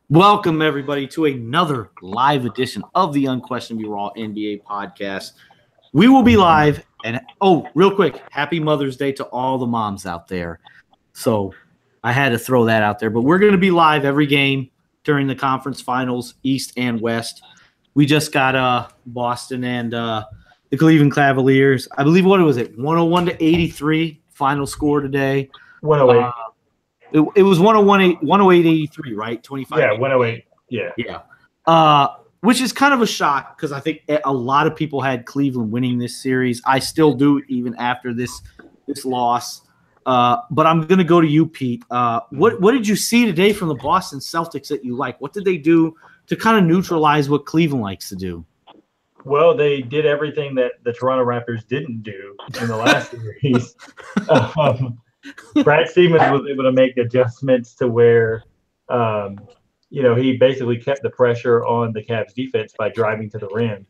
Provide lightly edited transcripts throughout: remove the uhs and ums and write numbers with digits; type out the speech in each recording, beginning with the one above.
Welcome, everybody, to another live edition of the Unquestionably Raw NBA podcast. We will be live, and real quick, happy Mother's Day to all the moms out there. So I had to throw that out there, but we're going to be live every game during the conference finals, East and West. We just got Boston and the Cleveland Cavaliers. I believe, what was it, 101-83 final score today. 108. It was 108-83, right? 25. Yeah, 108. Yeah. Which is kind of a shock because I think a lot of people had Cleveland winning this series. I still do, even after this loss. But I'm going to go to you, Pete. What did you see today from the Boston Celtics that you like? What did they do to kind of neutralize what Cleveland likes to do? Well, they did everything that the Toronto Raptors didn't do in the last series. Brad Stevens was able to make adjustments to where, he basically kept the pressure on the Cavs defense by driving to the rim.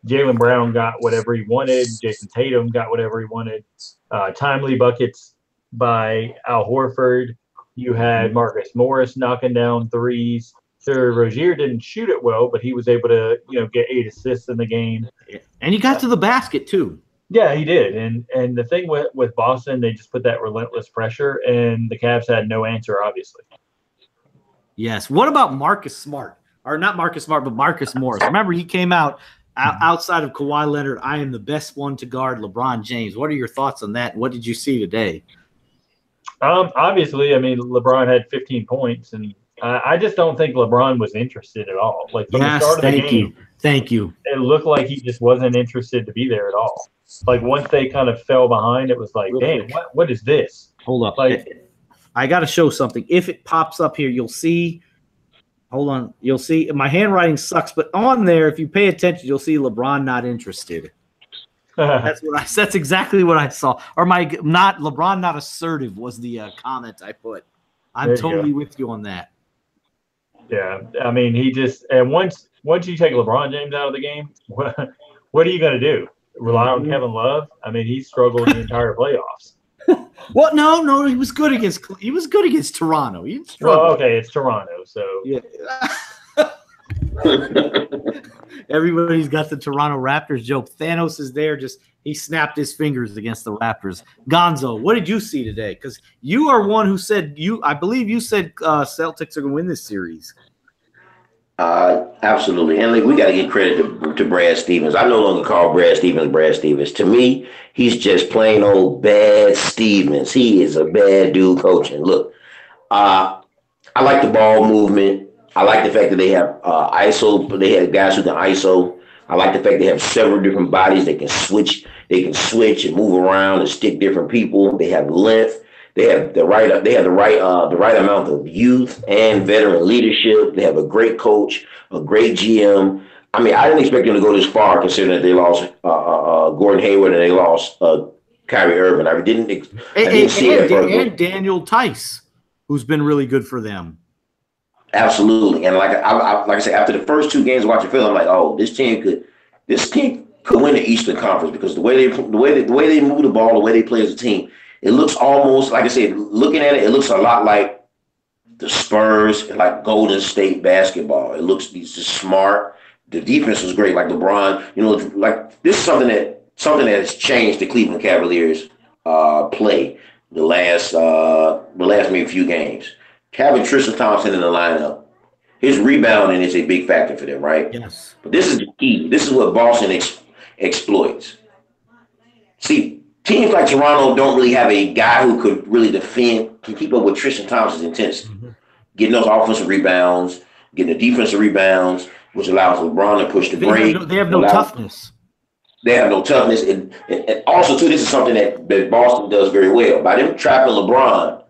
Jaylen Brown got whatever he wanted. Jason Tatum got whatever he wanted. Timely buckets by Al Horford. You had Marcus Morris knocking down threes. Sir Rozier didn't shoot it well, but he was able to, get 8 assists in the game. And he got to the basket too. Yeah, he did. And the thing with Boston, they just put that relentless pressure, and the Cavs had no answer, obviously. Yes. What about Marcus Smart? Or not Marcus Smart, but Marcus Morris. Remember, he came out outside of Kawhi Leonard, I am the best one to guard LeBron James. What are your thoughts on that? What did you see today? Obviously, LeBron had 15 points, and I just don't think LeBron was interested at all. Like, from the start of the game, Thank you. It looked like he just wasn't interested to be there at all. Like, once they kind of fell behind, it was like, damn, what is this? Hold up. Like, I got to show something. If it pops up here, you'll see. Hold on. You'll see. My handwriting sucks, but on there, if you pay attention, you'll see LeBron not interested. That's exactly what I saw. Or LeBron not assertive was the comment I put. I'm totally with you on that. Yeah, he just – and once you take LeBron James out of the game, what are you going to do? Rely on Kevin Love? He struggled the entire playoffs. Well, no, he was good against Toronto. Well, okay, it's Toronto, so yeah. Everybody's got the Toronto Raptors joke. Thanos is there, he snapped his fingers against the Raptors. Gonzo, what did you see today? Because you are one who said I believe you said Celtics are going to win this series. Absolutely. And we got to give credit to Brad Stevens. I no longer call Brad Stevens. To me, he's just plain old bad Stevens. He is a bad dude coaching. Look, I like the ball movement. I like the fact that they have ISO, but they have guys who can ISO. I like the fact they have several different bodies. They can switch and move around and stick different people. They have length. They have the right amount of youth and veteran leadership. They have a great coach, a great GM. I didn't expect them to go this far, considering that they lost Gordon Hayward and they lost Kyrie Irving. I didn't see that. And Daniel Tice, who's been really good for them. Absolutely, and like I said, after the first 2 games watching film, I'm like, oh, this team could win the Eastern Conference because the way they move the ball, the way they play as a team. It looks almost, like I said, looking at it, it looks a lot like the Spurs, like Golden State basketball. He's just smart. The defense was great, like LeBron. Like this is something that has changed the Cleveland Cavaliers play the last maybe few games. Having Tristan Thompson in the lineup, his rebounding is a big factor for them, right? Yes. But this is the key. This is what Boston exploits. See, teams like Toronto don't really have a guy who could really can keep up with Tristan Thompson's intensity. Mm-hmm. Getting those offensive rebounds, getting the defensive rebounds, which allows LeBron to push the break. They have no toughness. They have no toughness. And also, too, this is something that Boston does very well. By them trapping LeBron,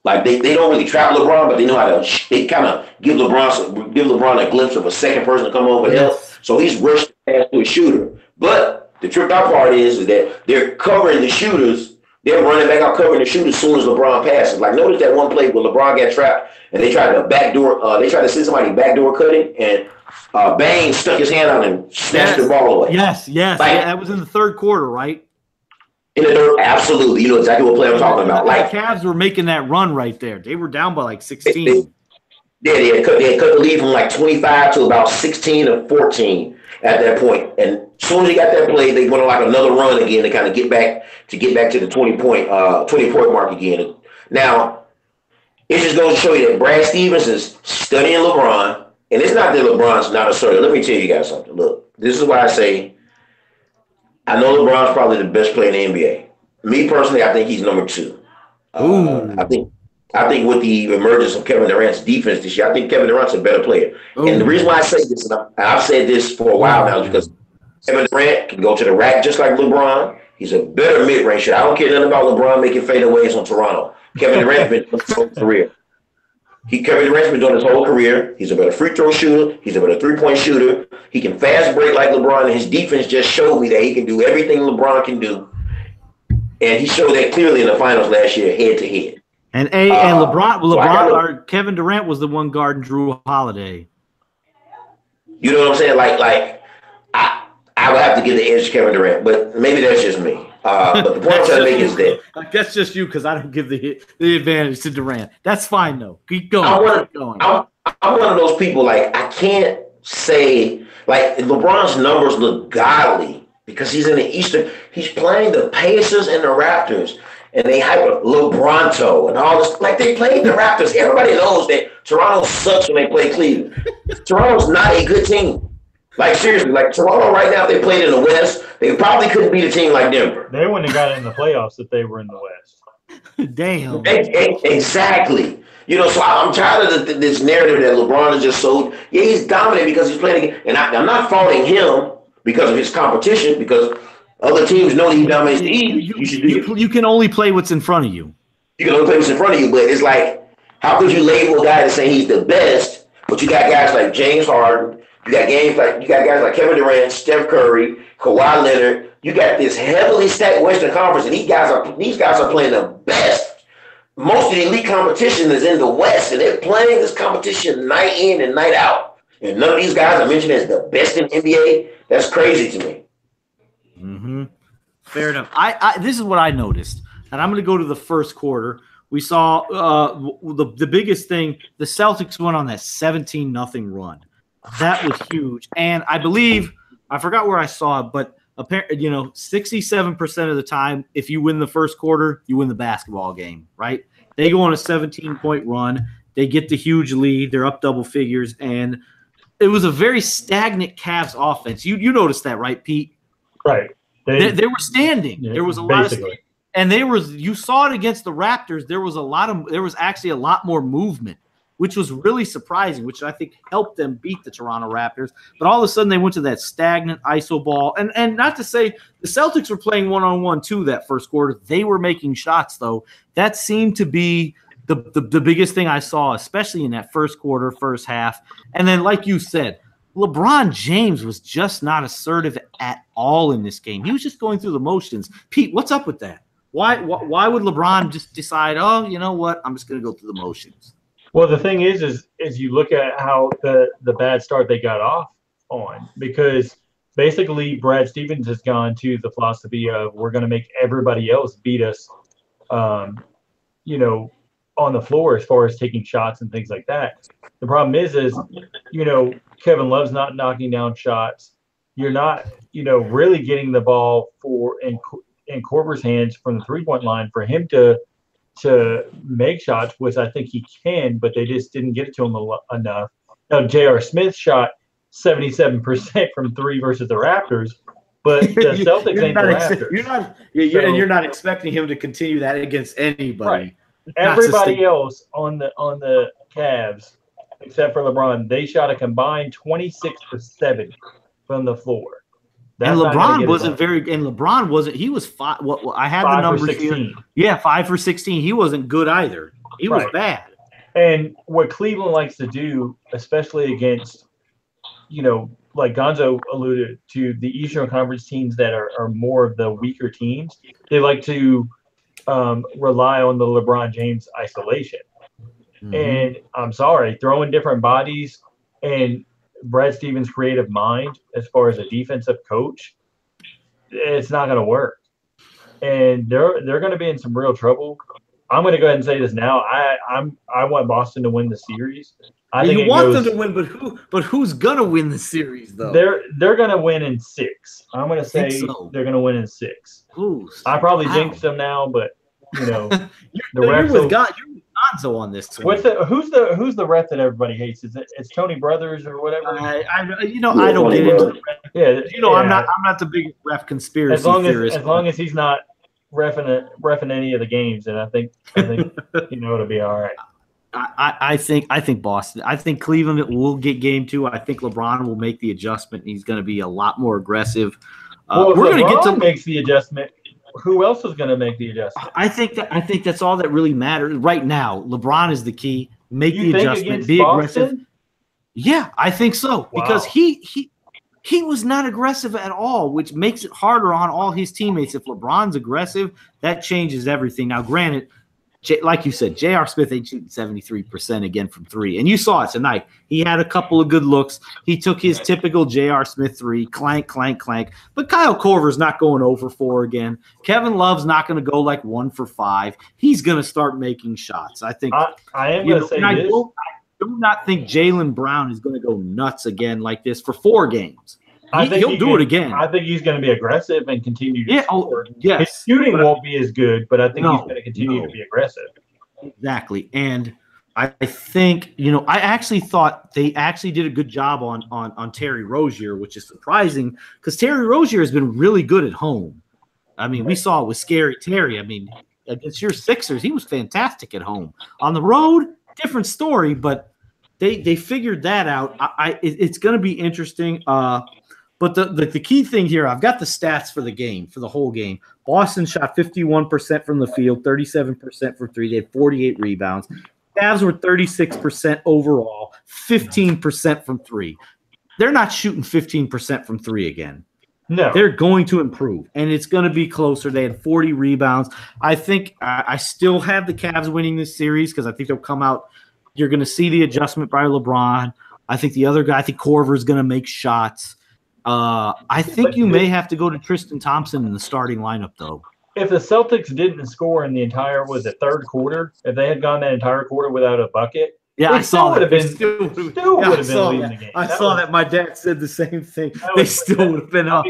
like they don't really trap LeBron, but they know how to – they kind of give LeBron a glimpse of a second person to come over and help. So he's rushed past to a shooter. But the tripped out part is that they're covering the shooters. They're running back out covering the shooters as soon as LeBron passes. Like, notice that one play where LeBron got trapped and they tried to send somebody backdoor cutting, and Bain stuck his hand out and snatched the ball away. Yes. Like, that was in the third quarter, right? In the third, absolutely. You know exactly what play I'm talking about. Like, the Cavs were making that run right there. They were down by like 16. Yeah, they had cut the lead from like 25 to about 16 or 14 at that point. And as soon as he got that play, they went on like another run again to kind of get back to the 20 point mark again. Now, it just goes to show you that Brad Stevens is studying LeBron. And it's not that LeBron's not assertive. Let me tell you guys something. Look, this is why I say I know LeBron's probably the best player in the NBA. Me personally, I think he's number 2. I think with the emergence of Kevin Durant's defense this year, I think Kevin Durant's a better player. Ooh. And the reason why I say this, and I've said this for a while now, is because Kevin Durant can go to the rack just like LeBron. He's a better mid-range shooter. I don't care nothing about LeBron making fadeaways on Toronto. Kevin Durant's been doing his whole career. Kevin Durant's been doing his whole career. He's a better free throw shooter. He's a better three-point shooter. He can fast break like LeBron, and his defense just showed me that he can do everything LeBron can do. And he showed that clearly in the finals last year, head-to-head. And LeBron or Kevin Durant was the one guarding Drew Holiday. You know what I'm saying? Like I would have to give the edge to Kevin Durant, but maybe that's just me. But the point I'm trying to make is that that's just you because I don't give the advantage to Durant. That's fine though. Keep going. I'm one of those people. Like I can't say like LeBron's numbers look godly because he's in the Eastern. He's playing the Pacers and the Raptors. And they hype LeBronto and all this. Like, they played the Raptors. Everybody knows that Toronto sucks when they play Cleveland. Toronto's not a good team. Like, seriously. Like, Toronto right now, if they played in the West, they probably couldn't beat a team like Denver. They wouldn't have got in the playoffs if they were in the West. Damn. Exactly. You know, so I'm tired of this narrative that LeBron is just so – yeah, he's dominant because he's playing – and I'm not faulting him because of his competition because – other teams know he dominates the East. You can only play what's in front of you. You can only play what's in front of you, but it's like, how could you label a guy to say he's the best, but you got guys like James Harden, you got guys like Kevin Durant, Steph Curry, Kawhi Leonard. You got this heavily stacked Western Conference, and these guys are playing the best. Most of the elite competition is in the West, and they're playing this competition night in and night out. And none of these guys are mentioned as the best in NBA. That's crazy to me. Mm-hmm. Fair enough. This is what I noticed, and I'm going to go to the first quarter. We saw the biggest thing. The Celtics went on that 17-0 run. That was huge, and I believe I forgot where I saw it, but apparently, 67% of the time, if you win the first quarter, you win the basketball game. Right? They go on a 17-point run. They get the huge lead. They're up double figures, and it was a very stagnant Cavs offense. You noticed that, right, Pete? Right. They were standing. Yeah, there was a lot of standing. And you saw it against the Raptors. There was actually a lot more movement, which was really surprising, which I think helped them beat the Toronto Raptors. But all of a sudden they went to that stagnant ISO ball. And not to say the Celtics were playing one-on-one too that first quarter. They were making shots though. That seemed to be the biggest thing I saw, especially in that first quarter, first half. And then like you said, LeBron James was just not assertive at all in this game. He was just going through the motions. Pete, what's up with that? Why would LeBron just decide, oh, you know what, I'm just going to go through the motions? Well, the thing is you look at how the bad start they got off on, because basically Brad Stevens has gone to the philosophy of we're going to make everybody else beat us, on the floor as far as taking shots and things like that. The problem is Kevin Love's not knocking down shots. You're not, really getting the ball in Korver's hands from the 3-point line for him to make shots, which I think he can, but they just didn't get it to him enough. Now, J.R. Smith shot 77% from 3 versus the Raptors, but the Celtics ain't the Raptors. You're not expecting him to continue that against anybody. Right. Everybody else on the Cavs, except for LeBron, they shot a combined 26-7 from the floor. And LeBron wasn't. He was 5. I had the numbers here. Yeah, 5 for 16. He wasn't good either. He was bad. And what Cleveland likes to do, especially against, like Gonzo alluded to, the Eastern Conference teams that are more of the weaker teams, they like to rely on the LeBron James isolation. Mm-hmm. And I'm sorry, throwing different bodies and Brad Stevens' creative mind as far as a defensive coach, it's not going to work. And they're going to be in some real trouble I'm going to go ahead and say this now. I want Boston to win the series. You want them to win, but who's gonna win the series though? They're going to win in 6. I'm going to say they're going to win in 6. I probably jinxed them now, but the refs. You're with Gonzo on this one. Who's the ref that everybody hates? It's Tony Brothers or whatever. I don't get into the ref. I'm not the big ref conspiracy theorist. As long as he's not reffing any of the games, and I think it'll be all right. I think Boston. I think Cleveland will get game 2. I think LeBron will make the adjustment. He's going to be a lot more aggressive. We're going to get to makes the adjustment. Who else is going to make the adjustment? I think that's all that really matters right now. LeBron is the key. Make the adjustment. Be aggressive. Yeah, I think so because he was not aggressive at all, which makes it harder on all his teammates. If LeBron's aggressive, that changes everything. Now, granted, like you said, J.R. Smith ain't shooting 73% again from 3. And you saw it tonight. He had a couple of good looks. He took his typical J.R. Smith 3, clank, clank, clank. But Kyle Korver's not going over 4 again. Kevin Love's not going to go like 1 for 5. He's going to start making shots. I think I am going to say this. I do not think Jaylen Brown is going to go nuts again like this for 4 games. He'll do it again. I think he's going to be aggressive and continue to score. Yes. His shooting won't be as good, but I think he's going to continue to be aggressive. Exactly. And I think, I actually thought they actually did a good job on Terry Rozier, which is surprising because Terry Rozier has been really good at home. I mean, we saw it with Scary Terry. I mean, against your Sixers, he was fantastic at home. On the road, different story, but they figured that out. It's going to be interesting. But the key thing here, I've got the stats for the game, for the whole game. Boston shot 51% from the field, 37% for 3. They had 48 rebounds. Cavs were 36% overall, 15% from 3. They're not shooting 15% from 3 again. No. They're going to improve, and it's going to be closer. They had 40 rebounds. I think I still have the Cavs winning this series because I think they'll come out. You're going to see the adjustment by LeBron. I think the other guy, Korver is going to make shots. I think you may have to go to Tristan Thompson in the starting lineup, though. If the Celtics didn't score in the entire, third quarter, if they had gone that entire quarter without a bucket, I saw that. They still would have been leading the game. I saw that. My dad said the same thing. They still would have been up.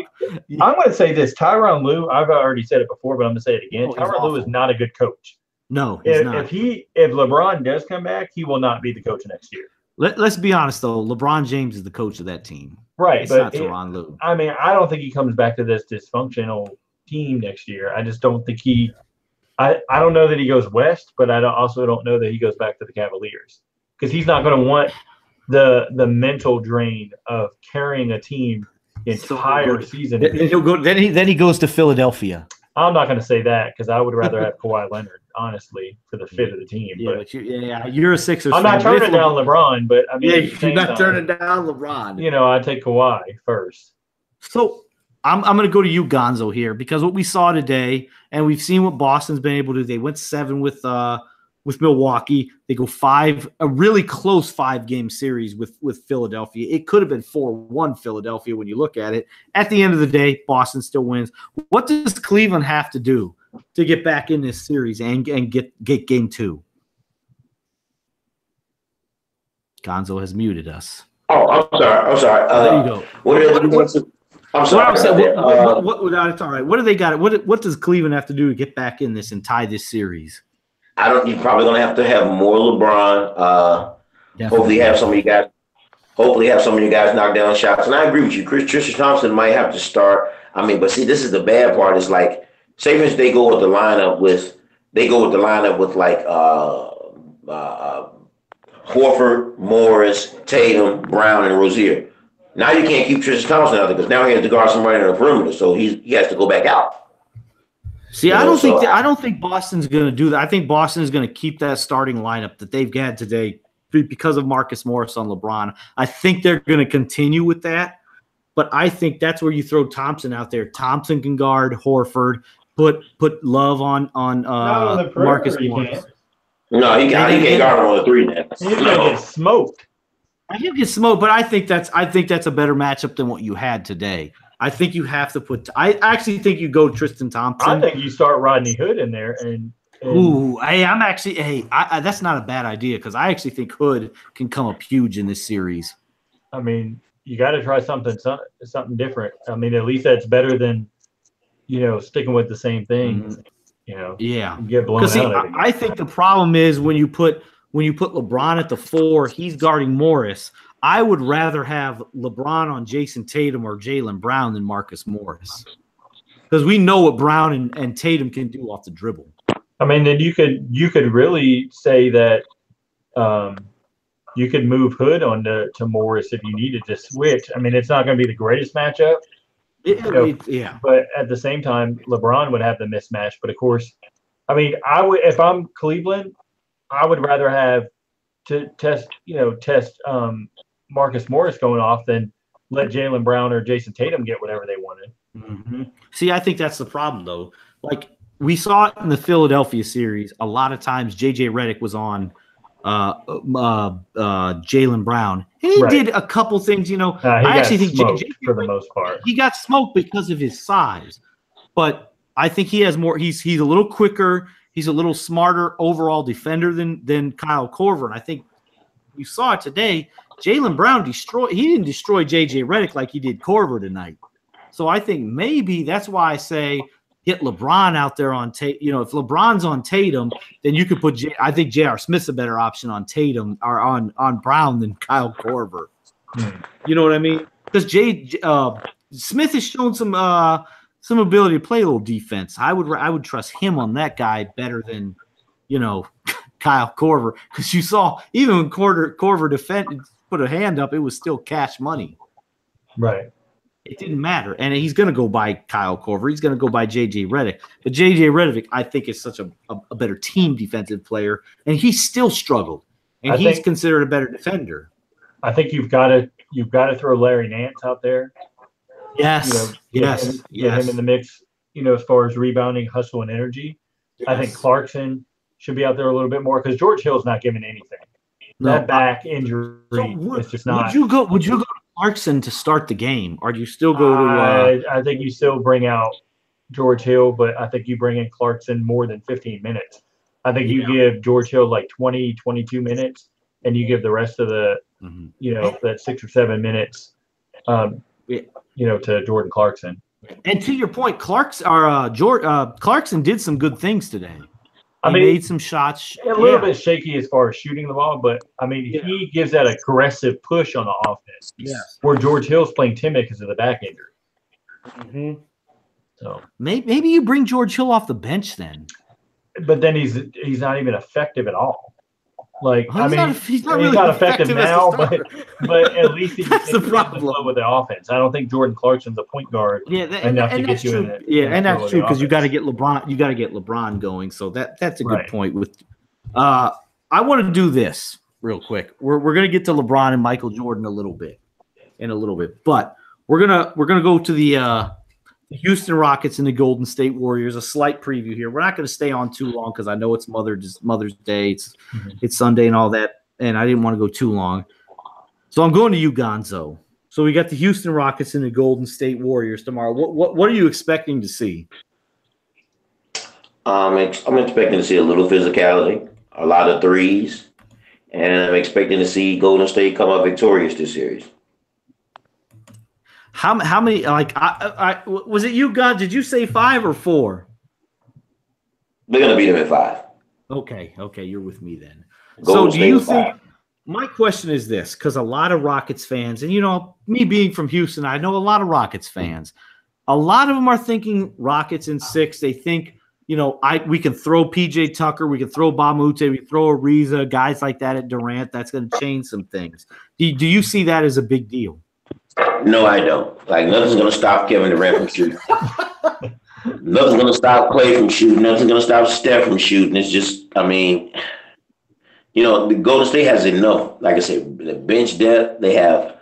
I'm going to say this. Tyronn Lue, I've already said it before, but I'm going to say it again. Tyronn Lue is not a good coach. No, he's not. If LeBron does come back, he will not be the coach next year. Let's be honest, though. LeBron James is the coach of that team. Right, it's not Tyronn Lue. I mean, I don't think he comes back to this dysfunctional team next year. I just don't think I don't know that he goes west, but I also don't know that he goes back to the Cavaliers because he's not going to want the mental drain of carrying a team the entire season. Then he goes to Philadelphia. I'm not going to say that because I would rather have Kawhi Leonard, honestly, for the fit of the team. Yeah, but you're a Sixers fan. I'm not turning down LeBron, but I mean, you're not turning down LeBron. I take Kawhi first. So I'm going to go to you, Gonzo, here because what we saw today, and we've seen what Boston's been able to do. They went 7 with Milwaukee. They go 5, a really close 5-game series with Philadelphia. It could have been 4-1 Philadelphia when you look at it. At the end of the day, Boston still wins. What does Cleveland have to do to get back in this series and get game 2? Gonzo has muted us. Oh, I'm sorry. There you go. I'm sorry. It's all right. What do they got? What does Cleveland have to do to get back in this and tie this series? You're probably going to have more LeBron. Hopefully have some of you guys knock down shots. And I agree with you. Tristan Thompson might have to start. I mean, but see, this is the bad part. It's like, say for instance, they go with the lineup with like Horford, Morris, Tatum, Brown, and Rozier. Now you can't keep Tristan Thompson out there because now he has to guard somebody on the perimeter, so he has to go back out. See, I don't think Boston's going to do that. I think Boston is going to keep that starting lineup that they've had today because of Marcus Morris on LeBron. I think they're going to continue with that, but I think that's where you throw Thompson out there. Thompson can guard Horford. Put Love on Marcus Morris. No, he can't guard him on the 3 net. He's going to get smoked. He'll get smoked, but I think that's a better matchup than what you had today. I think you have to I actually think you go Tristan Thompson. I think you start Rodney Hood in there, and I'm actually that's not a bad idea because I actually think Hood can come up huge in this series. I mean, you got to try something different. I mean, at least that's better than sticking with the same thing. Yeah, get blown out. I think the problem is when you put LeBron at the 4, he's guarding Morris. I would rather have LeBron on Jason Tatum or Jaylen Brown than Marcus Morris because we know what Brown and Tatum can do off the dribble. I mean, then you could really say that you could move Hood on to Morris if you needed to switch. I mean, it's not going to be the greatest matchup. But at the same time, LeBron would have the mismatch. But of course, I mean, if I'm Cleveland, I would rather have to test Marcus Morris going off than let Jaylen Brown or Jason Tatum get whatever they wanted. Mm-hmm. See, I think that's the problem, though. Like we saw it in the Philadelphia series, a lot of times JJ Redick was on Jaylen Brown. He did a couple things, I actually think JJ for the most part. He got smoked because of his size. But I think he has more he's a little quicker, he's a little smarter overall defender than Kyle Korver. And I think you saw it today. Jaylen Brown didn't destroy JJ Redick like he did Korver tonight. So I think maybe that's why I say get LeBron out there on Tatum. If LeBron's on Tatum, then you could put I think J.R. Smith's a better option on Tatum or on Brown than Kyle Korver. You know what I mean? Because Smith has shown some ability to play a little defense. I would trust him on that guy better than Kyle Korver, because you saw even when Korver put a hand up, it was still cash money. Right. It didn't matter. And he's going to go by Kyle Korver. He's going to go by J.J. Redick. But J.J. Redick, I think, is such a better team defensive player, and he still struggled. And he's considered a better defender. I think you've got to throw Larry Nance out there. Yes. Get him in the mix, as far as rebounding, hustle, and energy. Yes. I think Clarkson should be out there a little bit more because George Hill's not giving anything. No, that back injury is just not. Would you go to Clarkson to start the game, or do you still go to? I think you still bring out George Hill, but I think you bring in Clarkson more than 15 minutes. I think you give George Hill like 20, 22 minutes, and you give the rest of the, that 6 or 7 minutes, to Jordan Clarkson. And to your point, Clarkson did some good things today. He made some shots. A little bit shaky as far as shooting the ball, but he gives that aggressive push on the offense. Yes. Where George Hill's playing timid because of the back injury. Mm-hmm. So maybe you bring George Hill off the bench then. But then he's not even effective at all. Like he's not effective now, but at least that's the problem with the offense. I don't think Jordan Clarkson's a point guard enough to get you in it. Yeah, and that's true because you got to get LeBron. You got to get LeBron going. So that's a good point. I want to do this real quick. We're gonna get to LeBron and Michael Jordan in a little bit, but we're gonna go to the Houston Rockets and the Golden State Warriors. A slight preview here. We're not going to stay on too long because I know it's Mother's Day. It's Sunday and all that, and I didn't want to go too long. So I'm going to you, Gonzo. So we got the Houston Rockets and the Golden State Warriors tomorrow. What are you expecting to see? I'm expecting to see a little physicality, a lot of threes, and I'm expecting to see Golden State come up victorious this series. How many? Like, was it you, God? Did you say 5 or 4? They're gonna beat them at 5. Okay, you're with me then. Golden so, do you think? 5. My question is this, because a lot of Rockets fans, and me being from Houston, I know a lot of Rockets fans. A lot of them are thinking Rockets in 6. They think, we can throw PJ Tucker, we can throw Bamute, we can throw Ariza, guys like that at Durant. That's going to change some things. Do you see that as a big deal? No, I don't. Like, nothing's going to stop Kevin Durant from shooting. Nothing's going to stop Clay from shooting. Nothing's going to stop Steph from shooting. It's just, the Golden State has enough. Like I said, the bench depth. They have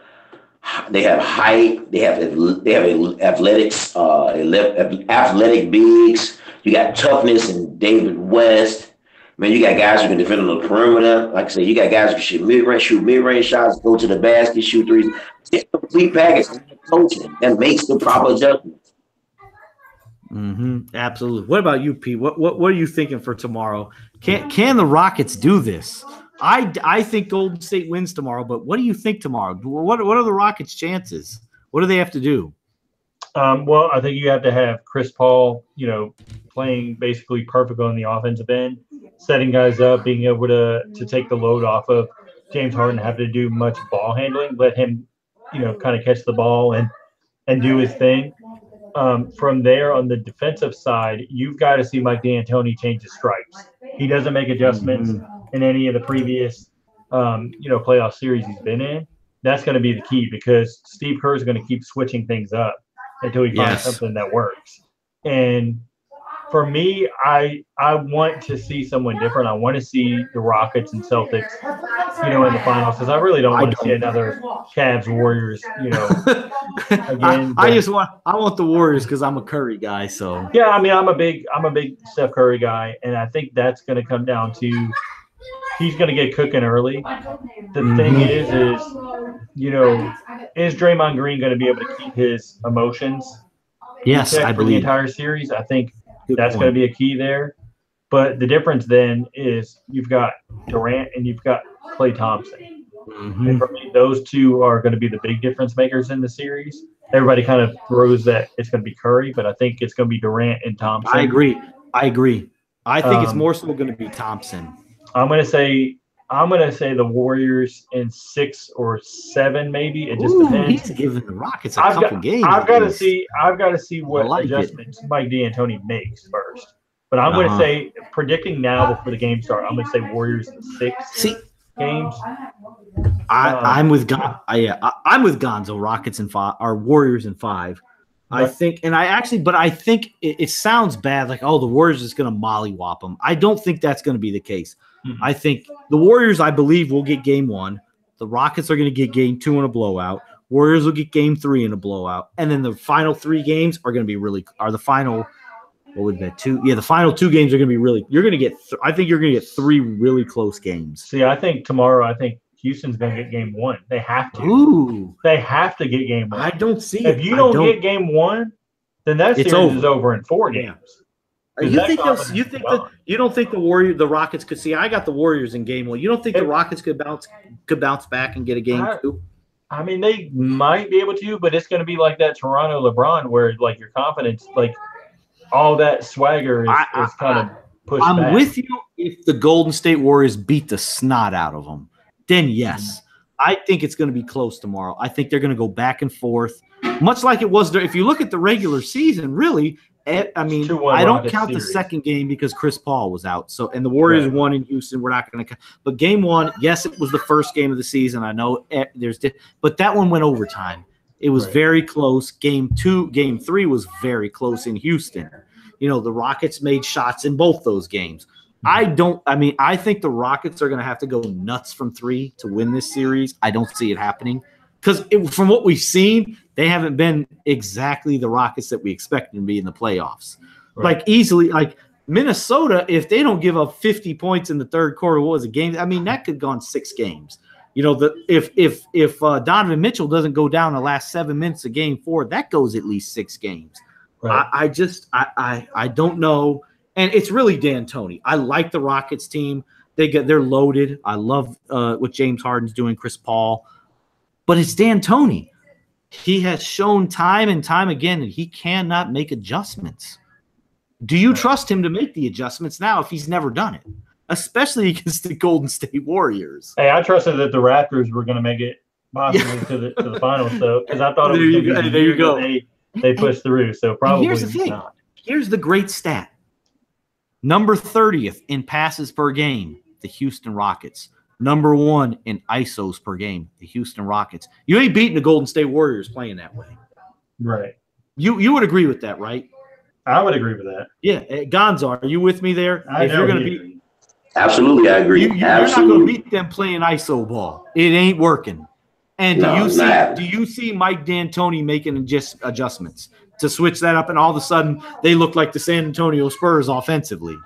height. They have athletics. Athletic bigs. You got toughness in David West. Man, you got guys who can defend on the perimeter. Like I said, you got guys who can shoot mid-range shots, go to the basket, shoot threes. It's a complete package. Coaching that makes the proper adjustments. Absolutely. What about you, Pete? What are you thinking for tomorrow? Can the Rockets do this? I think Golden State wins tomorrow, but what do you think tomorrow? What are the Rockets' chances? What do they have to do? Well, I think you have to have Chris Paul, playing basically perfect on the offensive end, setting guys up, being able to take the load off of James Harden, have to do much ball handling, let him, kind of catch the ball and do his thing. From there, on the defensive side, you've got to see Mike D'Antoni change his stripes. He doesn't make adjustments in any of the previous, playoff series he's been in. That's going to be the key because Steve Kerr is going to keep switching things up until he finds something that works. And for me, I want to see someone different. I want to see the Rockets and Celtics, in the finals because I really don't want to see another Cavs Warriors, again. I want the Warriors because I'm a Curry guy. So yeah, I mean, I'm a big Steph Curry guy, and I think that's going to come down to he's going to get cooking early. The thing is Draymond Green going to be able to keep his emotions? Yes, I believe the entire series. I think that's going to be a key there. But the difference then is you've got Durant and you've got Klay Thompson. And for me, those two are going to be the big difference makers in the series. Everybody kind of throws that it's going to be Curry, but I think it's going to be Durant and Thompson. I agree. I think it's more so going to be Thompson. I'm going to say the Warriors in 6 or 7 maybe. It just depends. He's giving the Rockets a couple games. I've got to see what adjustments Mike D'Antoni makes first. But I'm going to say, predicting now before the game starts, I'm going to say Warriors in 6 games. I'm with Gonzo. Rockets in 5, or Warriors in 5. I think, I think it sounds bad, like, oh, the Warriors is going to mollywop them. I don't think that's going to be the case. I think the Warriors, I believe, will get game 1. The Rockets are going to get game 2 in a blowout. Warriors will get game 3 in a blowout. And then the final 3 games are going to be the final, what would that 2? Yeah, the final 2 games are going to be really, you're going to get, I think you're going to get 3 really close games. See, I think tomorrow, Houston's going to get game 1. They have to. They have to get game 1. I don't see it. If you don't get game 1, then that series is over in 4 games. You don't think the Rockets could see? I got the Warriors in game 1. You don't think the Rockets could bounce back and get a game 2? I mean, they might be able to, but it's going to be like that Toronto LeBron, where like your confidence, like all that swagger is kind of pushed back. I'm with you. If the Golden State Warriors beat the snot out of them, then yes, I think it's going to be close tomorrow. I think they're going to go back and forth, much like it was there. If you look at the regular season, really. I mean, I don't count the second game because Chris Paul was out. So, and the Warriors won in Houston. We're not going to count. But game 1, yes, it was the first game of the season. I know but that one went overtime. It was very close. Game 3 was very close in Houston. The Rockets made shots in both those games. I think the Rockets are going to have to go nuts from 3 to win this series. I don't see it happening. Because from what we've seen, they haven't been exactly the Rockets that we expected to be in the playoffs. Like easily, like Minnesota, if they don't give up 50 points in the third quarter, what was a game? I mean, that could have gone 6 games. If Donovan Mitchell doesn't go down the last 7 minutes of game 4, that goes at least 6 games. Right. I don't know, and it's really D'Antoni. I like the Rockets team. They're loaded. I love what James Harden's doing, Chris Paul. But it's D'Antoni. He has shown time and time again that he cannot make adjustments. Do you trust him to make the adjustments now if he's never done it, especially against the Golden State Warriors? Hey, I trusted that the Raptors were going to make it possibly to the finals, though, because I thought it was going to be there you go. They pushed through. So probably here's the thing. Not. Here's the great stat. Number 30th in passes per game, the Houston Rockets. Number 1 in ISOs per game, the Houston Rockets. You ain't beating the Golden State Warriors playing that way. Right. You would agree with that, right? I would agree with that. Yeah. Gonzo, are you with me there? Absolutely, I agree. You're not going to beat them playing ISO ball. It ain't working. And do you see Mike D'Antoni making adjustments to switch that up, and all of a sudden they look like the San Antonio Spurs offensively?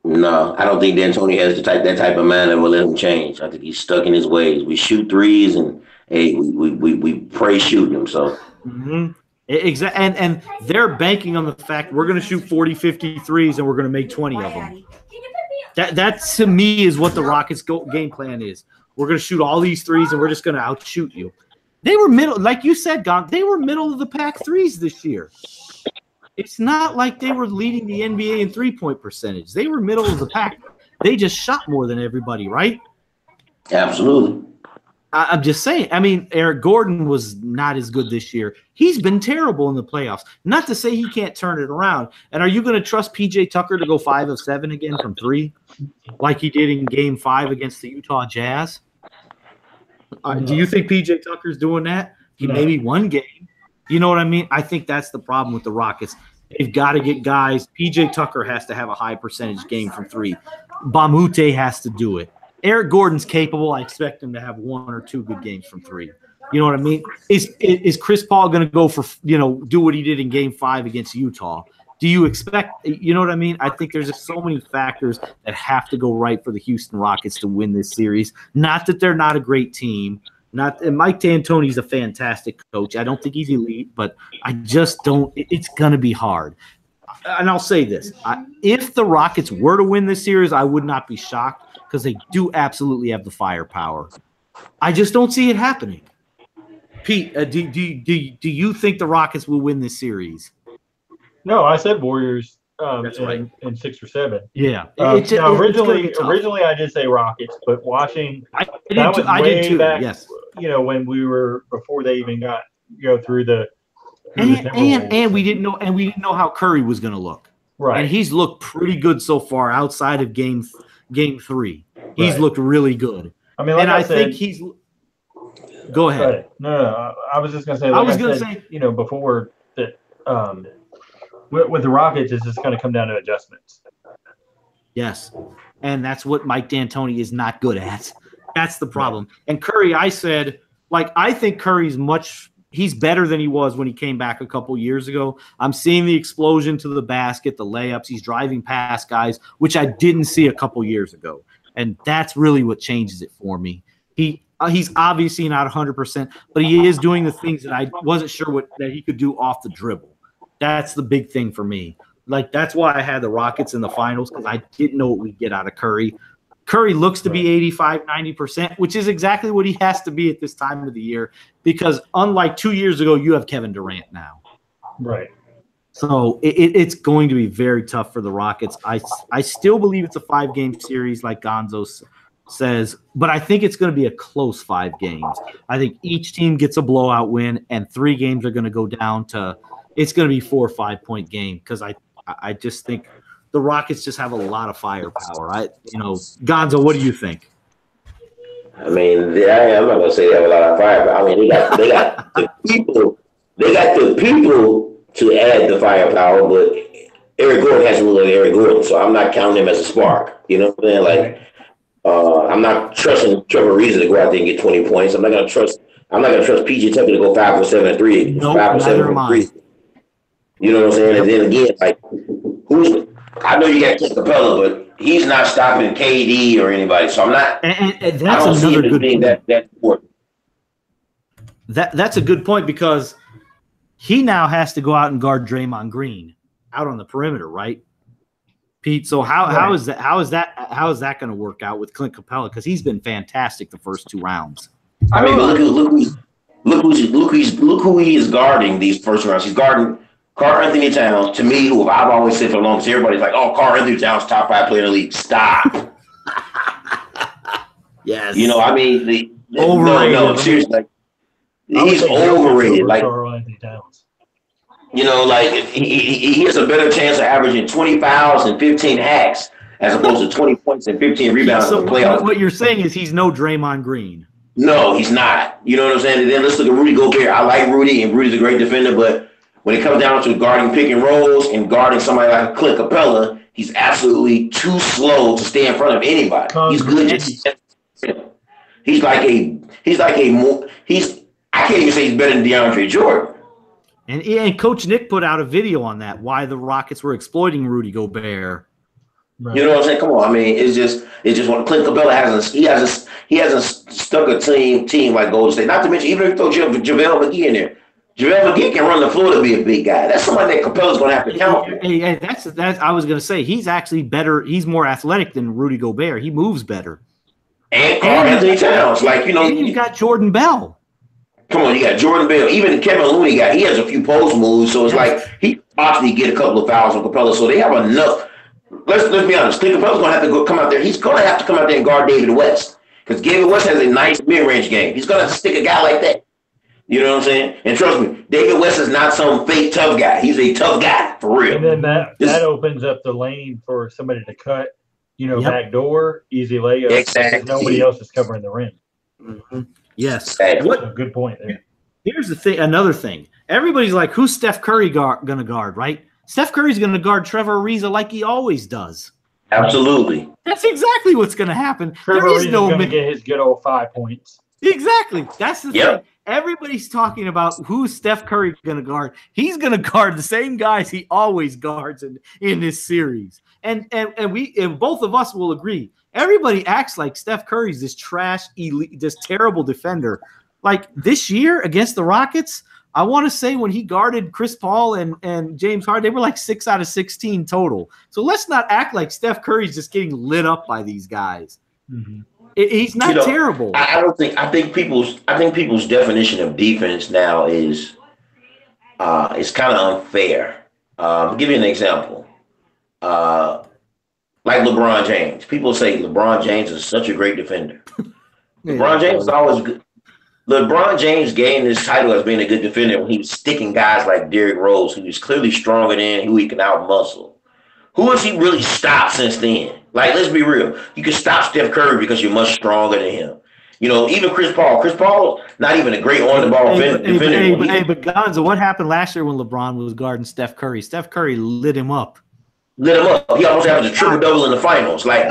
No, I don't think D'Antoni has that type of man that will let him change. I think he's stuck in his ways. We shoot threes, and hey, we pray shooting them. So Exactly, and they're banking on the fact we're going to shoot 40, 50 threes and we're going to make 20 of them. That to me is what the Rockets' game plan is. We're going to shoot all these threes and we're just going to outshoot you. They were middle, like you said, Gon. They were middle of the pack threes this year. It's not like they were leading the NBA in 3-point percentage. They were middle of the pack. They just shot more than everybody, right? Absolutely. I'm just saying. I mean, Eric Gordon was not as good this year. He's been terrible in the playoffs. Not to say he can't turn it around. And are you going to trust P.J. Tucker to go 5 of 7 again from 3 like he did in Game 5 against the Utah Jazz? Do you think P.J. Tucker's doing that? Maybe one game. You know what I mean? I think that's the problem with the Rockets. They've got to get guys. P.J. Tucker has to have a high percentage game from 3. Bamute has to do it. Eric Gordon's capable. I expect him to have 1 or 2 good games from 3. You know what I mean? Is Chris Paul going to go for, do what he did in Game 5 against Utah? Do you expect, you know what I mean? I think there's just so many factors that have to go right for the Houston Rockets to win this series. Not that they're not a great team. And Mike D'Antoni's a fantastic coach. I don't think he's elite, but I just don't – it's going to be hard. And I'll say this. If the Rockets were to win this series, I would not be shocked because they do absolutely have the firepower. I just don't see it happening. Pete, do you think the Rockets will win this series? No, I said Warriors That's right. in 6 or 7. Yeah. Originally I did say Rockets, but watching I did too. Back, yes. When we were before they even got through the and we didn't know how Curry was going to look. Right. And he's looked pretty good so far outside of game 3. He's looked really good. I mean, I think he's. Go ahead. No. I was just going to say. Before that. With the Rockets, it's just going to come down to adjustments. Yes, and that's what Mike D'Antoni is not good at. That's the problem. And Curry, I said, I think Curry's he's better than he was when he came back a couple years ago. I'm seeing the explosion to the basket, the layups. He's driving past guys, which I didn't see a couple years ago. And that's really what changes it for me. He's obviously not 100%, but he is doing the things that I wasn't sure that he could do off the dribble. That's the big thing for me. That's why I had the Rockets in the finals, because I didn't know what we'd get out of Curry. Curry looks to be 85, 90%, which is exactly what he has to be at this time of the year, because unlike 2 years ago, you have Kevin Durant now. Right. So it's going to be very tough for the Rockets. I still believe it's a 5-game series like Gonzo says, but I think it's going to be a close 5 games. I think each team gets a blowout win, and 3 games are going to go down to – it's going to be 4 or 5 point game, because I just think the Rockets just have a lot of firepower. Gonzo, what do you think? I mean, I'm not going to say they have a lot of firepower. I mean, they got the people. They got the people to add the firepower, but Eric Gordon hasn't looked like Eric Gordon, so I'm not counting him as a spark. You know what I'm saying? I'm not trusting Trevor Ariza to go out there and get 20 points. I'm not going to trust PJ Tucker to go 5 for 7 at 3. Nope, 5 for 7 from 3. You know what I'm saying? And then again, I know you got Clint Capella, but he's not stopping KD or anybody. So I'm not. And that's another good point. That's important. That's a good point, because he now has to go out and guard Draymond Green out on the perimeter, right, Pete? So how is that going to work out with Clint Capella? Because he's been fantastic the first 2 rounds. I mean, look who he is guarding these first rounds. He's guarding Karl Anthony Towns, to me, who I've always said for the longest, everybody's like, oh, Karl Anthony Towns, top 5 player in the league. Stop. Yes. I mean, overrated. No, seriously. He's overrated. Karl Anthony Towns. He has a better chance of averaging 20 fouls and 15 hacks as opposed to 20 points and 15 rebounds in the playoffs. What you're saying is he's no Draymond Green. No, he's not. You know what I'm saying? And then let's look at Rudy Gobert. I like Rudy, and Rudy's a great defender, but when it comes down to guarding pick and rolls and guarding somebody like Clint Capella, he's absolutely too slow to stay in front of anybody. He's good. I can't even say he's better than DeAndre Jordan. And Coach Nick put out a video on that, why the Rockets were exploiting Rudy Gobert. Right. You know what I'm saying? Come on. I mean, it's just when Clint Capella hasn't stuck a team like Golden State. Not to mention, even if you throw JaVale McGee in there, JaVale McGee can run the floor to be a big guy. That's somebody that Capella's going to have to count for. Hey, that's. I was going to say he's actually better. He's more athletic than Rudy Gobert. He moves better. And Karl Anthony Towns, like And you got Jordan Bell. Come on, you got Jordan Bell. Even Kevin Looney he has a few post moves, so it's like he possibly get a couple of fouls on Capella. So they have enough. Let's be honest. Clint Capella's going to have to come out there. He's going to have to come out there and guard David West because David West has a nice mid-range game. He's going to have to stick a guy like that. You know what I'm saying? And trust me, David West is not some fake tough guy. He's a tough guy for real. And then that opens up the lane for somebody to cut. Back door, easy layup. Exactly. Nobody else is covering the rim. Mm-hmm. Yes. What? Good point there. Here's the thing. Another thing. Everybody's like, who's Steph Curry going to guard, right? Steph Curry's going to guard Trevor Ariza like he always does. Absolutely. That's exactly what's going to happen. Trevor Ariza's going to get his good old 5 points. Exactly. That's the thing. Everybody's talking about who's Steph Curry going to guard. He's going to guard the same guys he always guards in this series. And both of us will agree. Everybody acts like Steph Curry's this trash, elite, this terrible defender. Like this year against the Rockets, I want to say when he guarded Chris Paul and James Harden, they were like 6 out of 16 total. So let's not act like Steph Curry's just getting lit up by these guys. Mm-hmm. He's not terrible. I think people's definition of defense now is kind of unfair. I'll give you an example. Like LeBron James. People say LeBron James is such a great defender. LeBron James is always good. LeBron James gained his title as being a good defender when he was sticking guys like Derrick Rose, who was clearly stronger than who he can out-muscle. Who has he really stopped since then? Like, let's be real. You can stop Steph Curry because you're much stronger than him. Even Chris Paul. Chris Paul, not even a great on-the-ball defender. But Gonzo, what happened last year when LeBron was guarding Steph Curry? Steph Curry lit him up. He almost had a triple-double in the finals. Like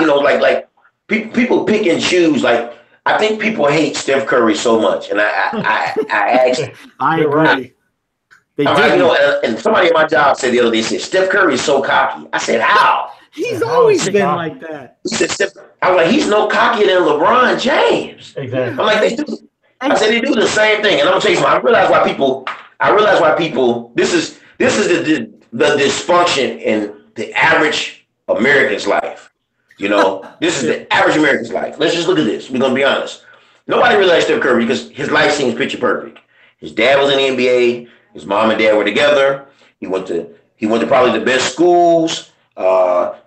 people pick and choose. Like, I think people hate Steph Curry so much. And I actually – I agree. And somebody at my job said the other day, said, Steph Curry is so cocky. I said, how? He's always been like that. He said, I was like, he's no cockier than LeBron James. Exactly. I'm like, I said, they do the same thing. And I'm going to tell you something. I realize why people, this is the dysfunction in the average American's life. This is the average American's life. Let's just look at this. We're going to be honest. Nobody realized Steph Curry because his life seems picture perfect. His dad was in the NBA. His mom and dad were together. He went to probably the best schools.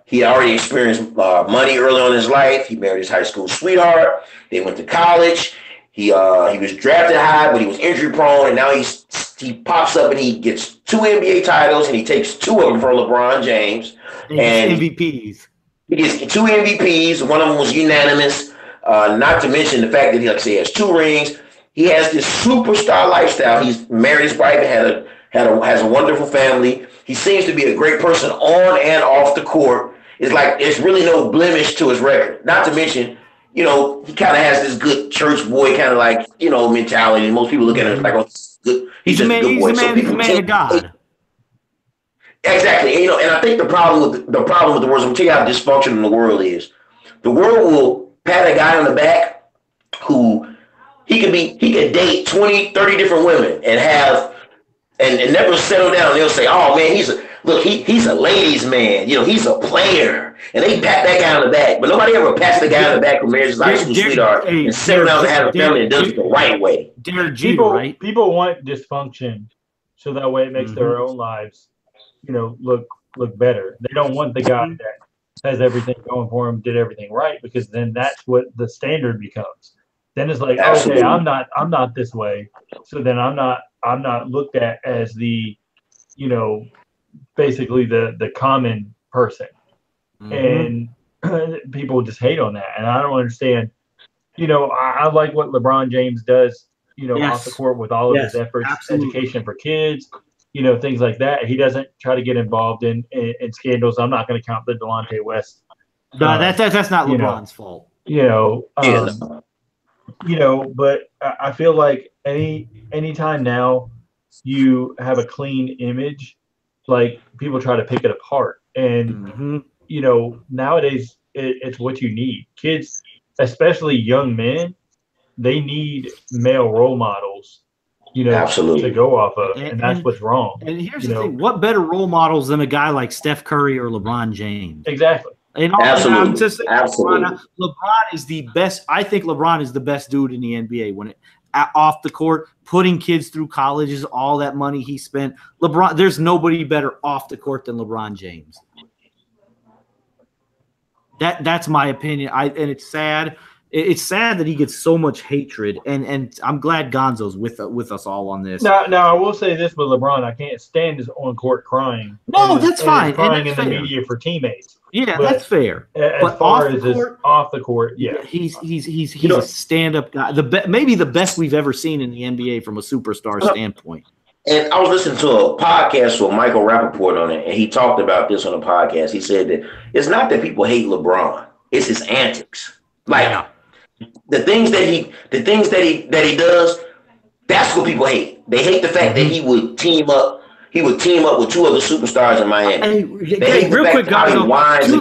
He already experienced money early on in his life. He married his high school sweetheart. They went to college. He was drafted high, but he was injury prone. And now he pops up and he gets 2 NBA titles, and he takes 2 of them from LeBron James. And MVPs. He gets 2 MVPs. One of them was unanimous. Not to mention the fact that he has 2 rings. He has this superstar lifestyle. He's married his wife and has a wonderful family. He seems to be a great person on and off the court. It's like there's really no blemish to his record. Not to mention, he kind of has this good church boy kind of like, mentality. And most people look at him like, oh, good. He's just a good boy. He's a man of God. Exactly. And I think the problem with the world, I'm going to tell you how dysfunctional the world is. The world will pat a guy on the back who he could date 20, 30 different women and never settle down. They'll say, oh man, he's a ladies' man. He's a player. And they pat that guy on the back. But nobody ever pats the guy on the back who marries his high school sweetheart and settle down and have a family and does it the right way. People want dysfunction so that way it makes their own lives, look better. They don't want the guy that has everything going for him, did everything right, because then that's what the standard becomes. Then it's like, absolutely. Okay, I'm not this way. So then I'm not looked at as the, basically the common person. And people just hate on that. And I don't understand. I like what LeBron James does, off the court with all of his efforts, education for kids, things like that. He doesn't try to get involved in scandals. I'm not going to count the Delonte West. No, that's not LeBron's fault. But I feel like anytime now you have a clean image, like people try to pick it apart. And, nowadays it's what you need. Kids, especially young men, they need male role models Absolutely. to go off of, and that's what's wrong. And here's the thing: what better role models than a guy like Steph Curry or LeBron James? Exactly. Absolutely. I'm just saying, Absolutely. LeBron is the best. I think LeBron is the best dude in the NBA when off the court, putting kids through colleges, all that money he spent. LeBron, there's nobody better off the court than LeBron James. That's my opinion. And it's sad. It's sad that he gets so much hatred, and I'm glad Gonzo's with us all on this. Now, I will say this with LeBron: I can't stand his on court crying. No, that's fine. Crying in the media for teammates. Yeah, that's fair. As far as off the court, yeah, he's a stand-up guy. Maybe the best we've ever seen in the NBA from a superstar standpoint. And I was listening to a podcast with Michael Rappaport on it, and he talked about this on the podcast. He said that it's not that people hate LeBron; it's his antics. Like the things that he does. That's what people hate. They hate the fact that he would team up. He would team up with two other superstars in Miami. Real quick, Gonzo, to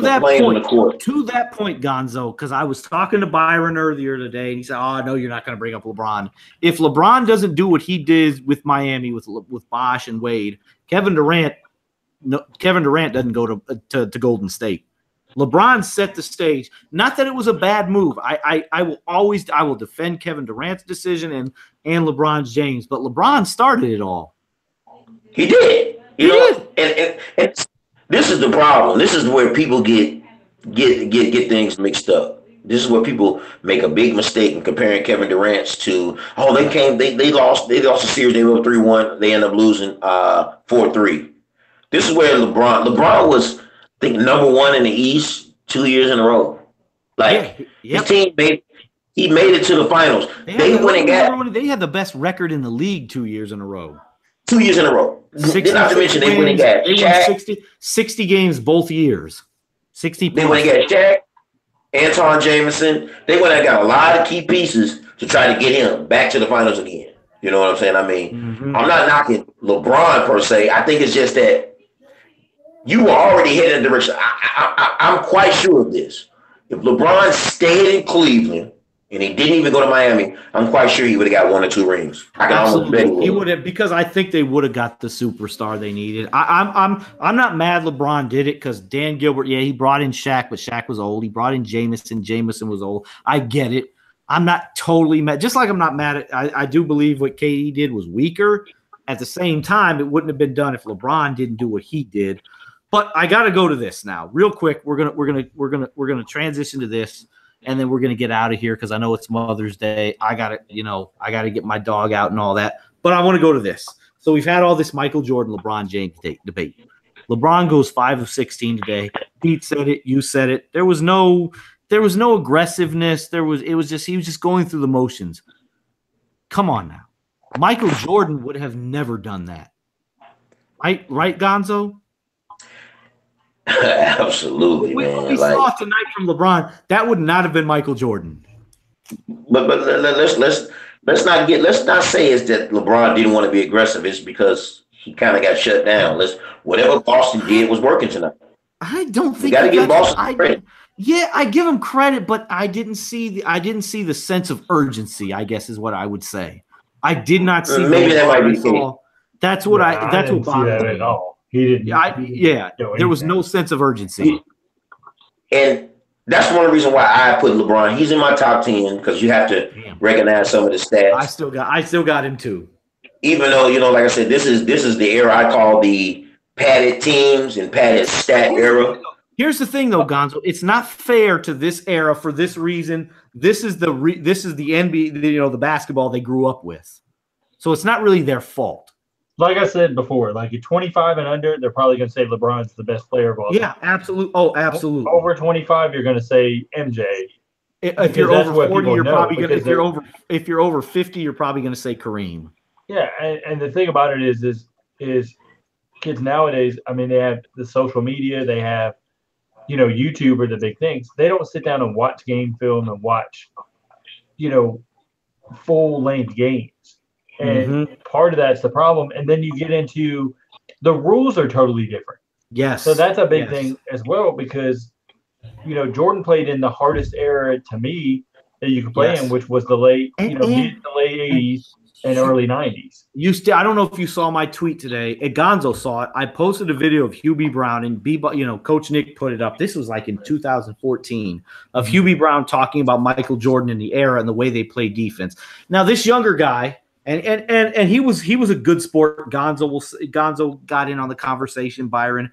that point, Gonzo, because I was talking to Byron earlier today, and he said, "Oh, no, you're not going to bring up LeBron. If LeBron doesn't do what he did with Miami with Bosh and Wade, Kevin Durant doesn't go to Golden State. LeBron set the stage. Not that it was a bad move. I will defend Kevin Durant's decision and LeBron James, but LeBron started it all. He did. And this is the problem. This is where people get things mixed up. This is where people make a big mistake in comparing Kevin Durant's to they lost the series, they were 3-1, they ended up losing 4-3. This is where LeBron was, I think, number one in the East 2 years in a row. His team made it to the finals. They had the best record in the league 2 years in a row. 2 years in a row. Not to mention they went and got Shaq. 60 games both years. 60 They went and got Shaq, Anton Jameson. They went and got a lot of key pieces to try to get him back to the finals again. You know what I'm saying? I mean, I'm not knocking LeBron per se. I think it's just that you were already headed in the direction. I'm quite sure of this. If LeBron stayed in Cleveland and he didn't even go to Miami, I'm quite sure he would have got 1 or 2 rings. I can almost bet he would have, because I think they would have got the superstar they needed. I'm not mad LeBron did it because Dan Gilbert, he brought in Shaq, but Shaq was old. He brought in Jameson. Jameson was old. I get it. I'm not totally mad. Just like I'm not mad at. I do believe what KD did was weaker. At the same time, it wouldn't have been done if LeBron didn't do what he did. But I got to go to this now, real quick. We're gonna transition to this, and then we're gonna get out of here because I know it's Mother's Day. I gotta get my dog out and all that. But I want to go to this. So we've had all this Michael Jordan, LeBron James debate. LeBron goes 5 of 16 today. Pete said it. You said it. There was no aggressiveness. He was just going through the motions. Come on now, Michael Jordan would have never done that. Right, Gonzo? Absolutely, man. We saw tonight from LeBron. That would not have been Michael Jordan. But let's not say it's that LeBron didn't want to be aggressive. It's because he kind of got shut down. Whatever Boston did was working tonight. I don't think you got to give Boston credit. Yeah, I give him credit, but I didn't see the sense of urgency, I guess is what I would say. I did not see. Maybe that might be the case. That's what bothered me. At all. He didn't. There was no sense of urgency. And that's one of the reasons why I put LeBron. He's in my top 10 because you have to recognize some of the stats. I still got him too. Even though, like I said, this is the era I call the padded teams and padded stat era. Here's the thing, though, Gonzo. It's not fair to this era for this reason. This is the NBA, the basketball they grew up with. So it's not really their fault. Like I said before, like at 25 and under, they're probably going to say LeBron's the best player of all time. Yeah, absolutely. Oh, absolutely. Over 25, you're going to say MJ. If you're over 40, you're probably going to. If you're over 50, you're probably going to say Kareem. Yeah, and the thing about it is kids nowadays. I mean, they have the social media. They have, YouTube are the big things. They don't sit down and watch game film and watch, full length games. And part of that's the problem. And then you get into the rules are totally different. Yes. So that's a big thing as well because, Jordan played in the hardest era to me that you could play in, which was the late, mid to late 80s and early 90s. I don't know if you saw my tweet today. Gonzo saw it. I posted a video of Hubie Brown and Coach Nick put it up. This was like in 2014 of Hubie Brown talking about Michael Jordan in the era and the way they play defense. Now this younger guy, and he was a good sport. Gonzo got in on the conversation. Byron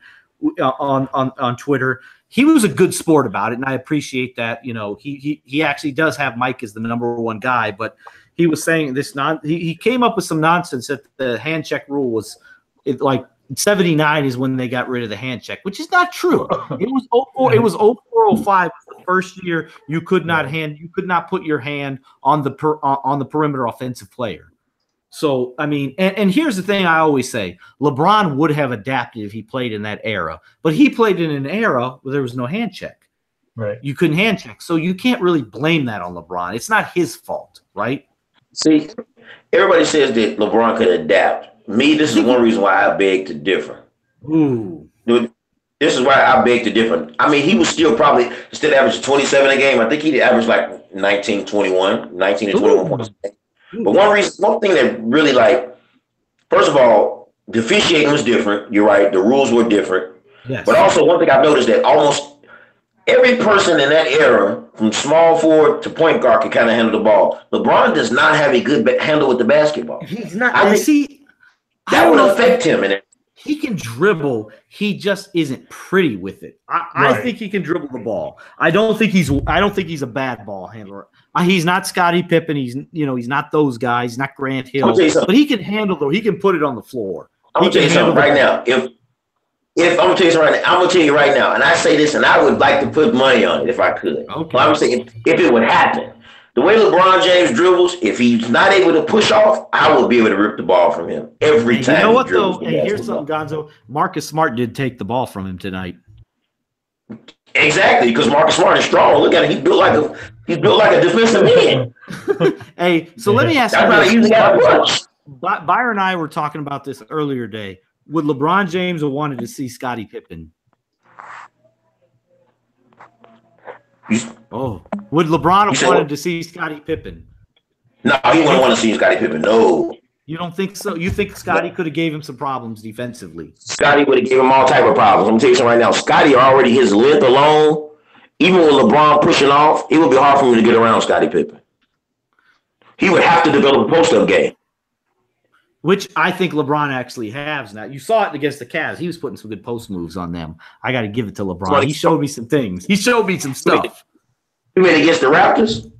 on Twitter. He was a good sport about it, and I appreciate that. He actually does have Mike as the number one guy, but he was saying this he came up with some nonsense that the hand check rule was like 79 is when they got rid of the hand check, which is not true. It was 04, it was 0405 the first year you could not put your hand on the perimeter offensive player. So, I mean, and here's the thing I always say, LeBron would have adapted if he played in that era, but he played in an era where there was no hand check. Right. You couldn't hand check. So you can't really blame that on LeBron. It's not his fault, right? See, everybody says that LeBron could adapt. Me, this is one reason why I beg to differ. Ooh. This is why I beg to differ. I mean, he was still averaging 27 a game. I think he averaged like 19 and 21 points a game. But one thing that really, first of all, the officiating was different. You're right. The rules were different. Yes. But also one thing I've noticed that almost every person in that era, from small forward to point guard, can kind of handle the ball. LeBron does not have a good handle with the basketball. He's not. That would affect him. He can dribble. He just isn't pretty with it. I think he can dribble the ball. I don't think he's a bad ball handler. He's not Scottie Pippen. He's not those guys. He's not Grant Hill. But he can handle though. He can put it on the floor. I'm gonna tell you something right now. If I'm gonna tell you something right now, I'm gonna tell you right now, and I say this, and I would like to put money on it if I could. Okay. But I'm saying if it would happen, the way LeBron James dribbles, if he's not able to push off, I will be able to rip the ball from him every time. You know what though? And here's something, Gonzo. Marcus Smart did take the ball from him tonight. Exactly, because Marcus Smart is strong. Look at him; he's built like a defensive man. Hey, so let me ask you this. Byron and I were talking about this earlier today. Would LeBron James have wanted to see Scottie Pippen? Would LeBron have wanted to see Scottie Pippen? No, he wouldn't want to see Scottie Pippen. No. You don't think so? You think Scottie could have gave him some problems defensively? Scottie would have given him all type of problems. I'm gonna tell you something right now. Scottie already, his length alone, even with LeBron pushing off, it would be hard for him to get around Scottie Pippen. He would have to develop a post-up game. Which I think LeBron actually has now. You saw it against the Cavs. He was putting some good post moves on them. I got to give it to LeBron. He showed me some things. He showed me some stuff. You mean against the Raptors?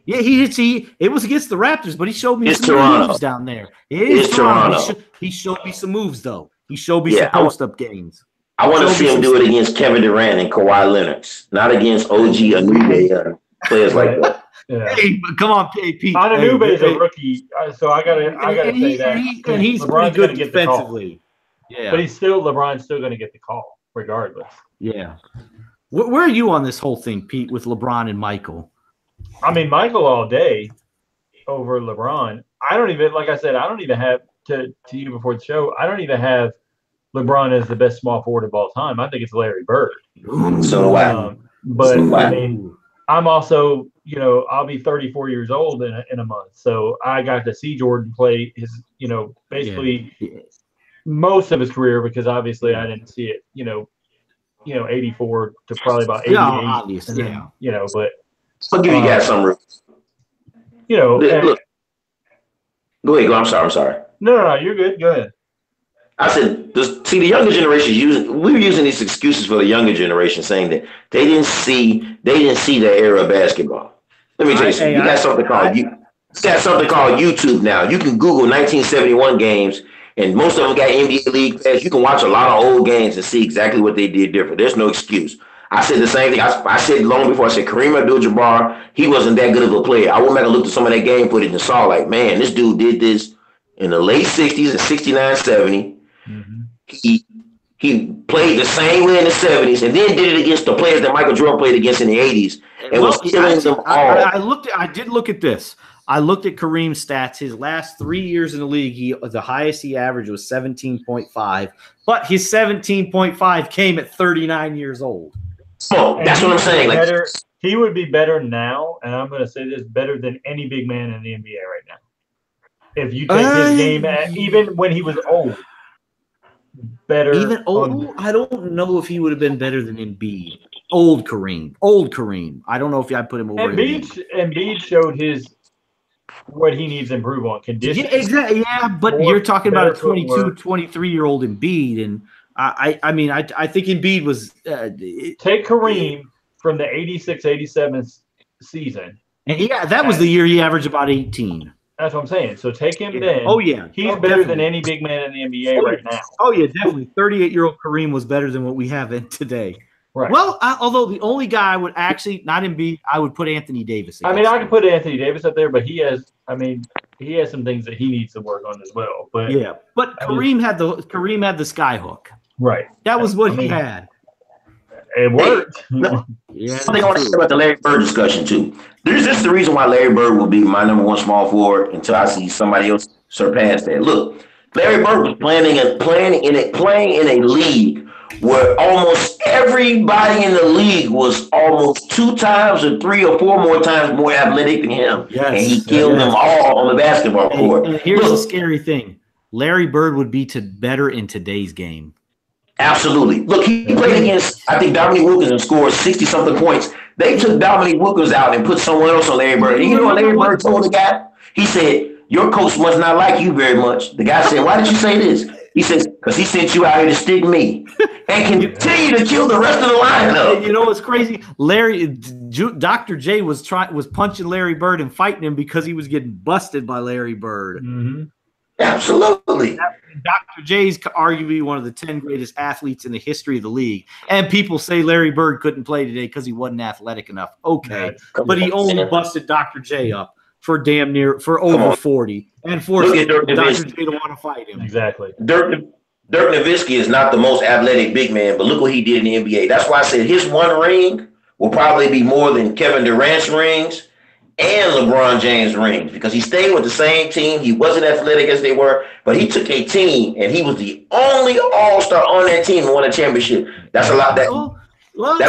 Yeah, it was against the Raptors, but he showed me some moves down there. It is Toronto. He showed me some moves, though. He showed me some post-up games. I want to see him do it against Kevin Durant and Kawhi Leonard, not against OG Anunoby, players like that. Yeah. Hey, come on, Pete. Anunoby is a rookie, so I gotta say that. And he's pretty good defensively. Yeah, but LeBron's still going to get the call regardless. Yeah. Where are you on this whole thing, Pete, with LeBron and Michael? I mean, Michael all day over LeBron. I don't even have to you before the show. I don't even have LeBron as the best small forward of all time. I think it's Larry Bird. So wow. But I mean, I'm also, I'll be 34 years old in a month. So I got to see Jordan play his, basically most of his career, because obviously I didn't see it, 84 to probably about 88. Yeah, obviously. But I'll give you guys some room. Look. Go ahead. I'm sorry. No, you're good. Go ahead. I said, the younger generation we're using these excuses for the younger generation, saying that they didn't see the era of basketball. Let me tell you something. You got something called YouTube now. You can Google 1971 games, and most of them got NBA League Pass. You can watch a lot of old games and see exactly what they did different. There's no excuse. I said the same thing. I said long before. I said Kareem Abdul-Jabbar, he wasn't that good of a player. I went back and looked at some of that game footage and saw, like, man, this dude did this in the late 60s and 69, 70. Mm-hmm. He played the same way in the 70s, and then did it against the players that Michael Jordan played against in the 80s, and was killing them all. I did look at this. I looked at Kareem's stats. His last 3 years in the league, the highest he averaged was 17.5, but his 17.5 came at 39 years old. Oh, that's what I'm saying. He would be better now, and I'm going to say this, better than any big man in the NBA right now. if you take his game, even when he was old, better. Even old, I don't know if he would have been better than Embiid. Old Kareem. I don't know if I'd put him over Embiid. Embiid showed what he needs to improve on conditioning. Yeah, exactly. Yeah, but you're talking about a 22, 23-year-old Embiid, and I mean, I think Embiid was take Kareem from the 86-87 season. And that was the year he averaged about 18. That's what I'm saying. So take him then. Oh, yeah. He's better than any big man in the NBA right now. Oh, yeah, definitely. 38-year-old Kareem was better than what we have in today. Right. Well, although the only guy I would actually, not Embiid, I would put Anthony Davis. I mean, I could put Anthony Davis up there, but he has some things that he needs to work on as well. But yeah, but Kareem had the sky hook. Right. That was what he had. It worked. Yeah, something I want to say about the Larry Bird discussion too. This is the reason why Larry Bird will be my number one small forward until I see somebody else surpass that. Look, Larry Bird was playing in a league where almost everybody in the league was almost 2 times or 3 or 4 more times more athletic than him, and he killed them all on the basketball court. And here's the scary thing: Larry Bird would be better in today's game. Absolutely. Look, he played against, I think, Dominique Wilkins and scored 60-something points. They took Dominique Wilkins out and put someone else on Larry Bird. And you know what Larry Bird told the guy? He said, "Your coach must not like you very much." The guy said, "Why did you say this?" He says, "Because he sent you out here to stick me and continue to kill the rest of the lineup." You know what's crazy? Dr. J was punching Larry Bird and fighting him because he was getting busted by Larry Bird. Mm-hmm. Absolutely. Dr. J's arguably one of the 10 greatest athletes in the history of the league. And people say Larry Bird couldn't play today because he wasn't athletic enough. Okay. But he only busted Dr. J up for over 40. And forced Dr. J to want to fight him. Exactly. Dirk Nowitzki is not the most athletic big man, but look what he did in the NBA. That's why I said his one ring will probably be more than Kevin Durant's rings and LeBron James' rings, because he stayed with the same team. He wasn't athletic as they were, but he took a team, and he was the only all-star on that team and won a championship. That's a lot.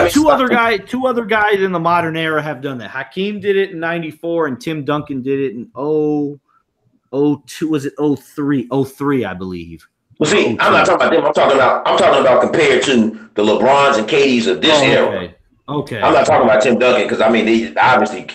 Two other guys in the modern era have done that. Hakeem did it in '94, and Tim Duncan did it in 02. Was it 03? 03, I believe. Well, see, I'm not talking about them. I'm talking about compared to the LeBrons and KDs of this era. Okay. I'm not talking about Tim Duncan because they obviously.